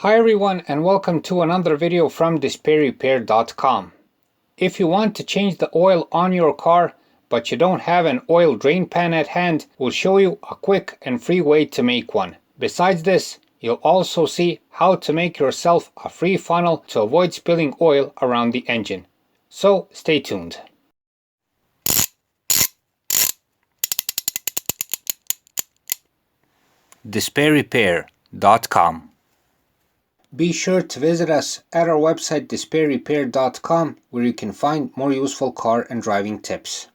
Hi everyone and welcome to another video from DisplayRepair.com. If you want to change the oil on your car but you don't have an oil drain pan at hand, we'll show you a quick and free way to make one. Besides this, you'll also see how to make yourself a free funnel to avoid spilling oil around the engine. So stay tuned. DisplayRepair.com. Be sure to visit us at our website DisplayRepair.com, where you can find more useful car and driving tips.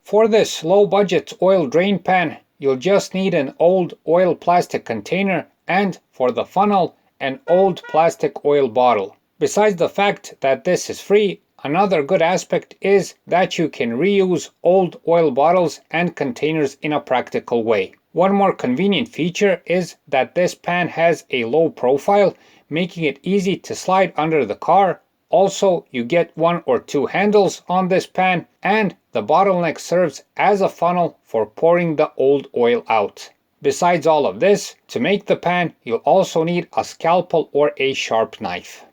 For this low-budget oil drain pan, you'll just need an old oil plastic container and, for the funnel, an old plastic oil bottle. Besides the fact that this is free, another good aspect is that you can reuse old oil bottles and containers in a practical way. One more convenient feature is that this pan has a low profile, making it easy to slide under the car. Also, you get one or two handles on this pan, and the bottleneck serves as a funnel for pouring the old oil out. Besides all of this, to make the pan, you'll also need a scalpel or a sharp knife.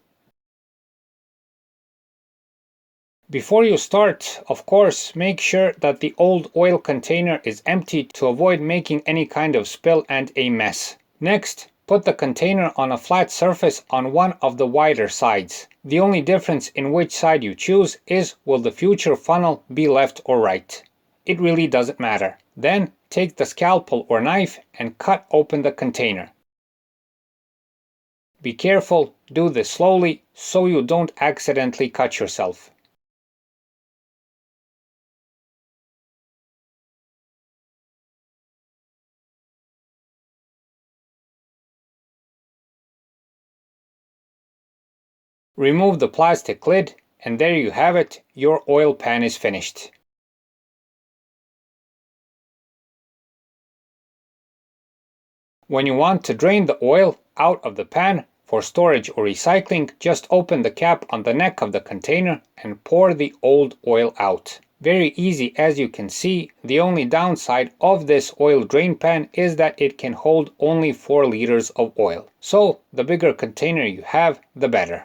Before you start, of course, make sure that the old oil container is empty to avoid making any kind of spill and a mess. Next, put the container on a flat surface on one of the wider sides. The only difference in which side you choose is will the future funnel be left or right. It really doesn't matter. Then, take the scalpel or knife and cut open the container. Be careful, do this slowly so you don't accidentally cut yourself. Remove the plastic lid, and there you have it, your oil pan is finished. When you want to drain the oil out of the pan for storage or recycling, just open the cap on the neck of the container and pour the old oil out. Very easy, as you can see. The only downside of this oil drain pan is that it can hold only 4 liters of oil. So the bigger container you have, the better.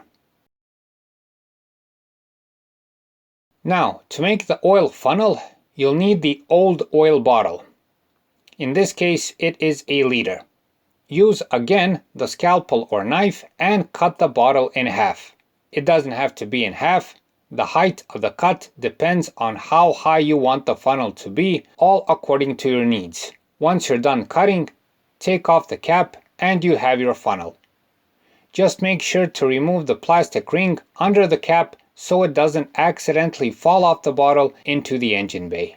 Now, to make the oil funnel, you'll need the old oil bottle. In this case, it is a liter. Use again the scalpel or knife and cut the bottle in half. It doesn't have to be in half. The height of the cut depends on how high you want the funnel to be, all according to your needs. Once you're done cutting, take off the cap and you have your funnel. Just make sure to remove the plastic ring under the cap so it doesn't accidentally fall off the bottle into the engine bay.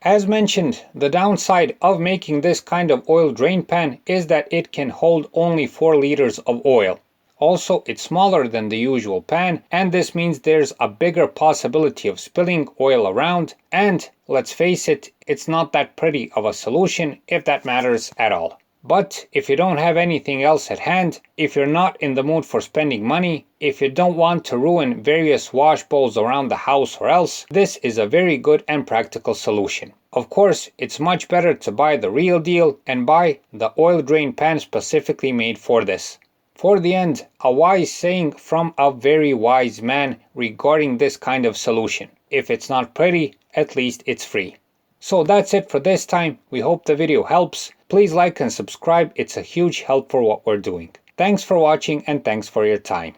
As mentioned, the downside of making this kind of oil drain pan is that it can hold only 4 liters of oil. Also, it's smaller than the usual pan, and this means there's a bigger possibility of spilling oil around, and let's face it, it's not that pretty of a solution if that matters at all. But if you don't have anything else at hand, if you're not in the mood for spending money, if you don't want to ruin various wash bowls around the house or else, this is a very good and practical solution. Of course, it's much better to buy the real deal and buy the oil drain pan specifically made for this. For the end, a wise saying from a very wise man regarding this kind of solution. If it's not pretty, at least it's free. So that's it for this time. We hope the video helps. Please like and subscribe. It's a huge help for what we're doing. Thanks for watching and thanks for your time.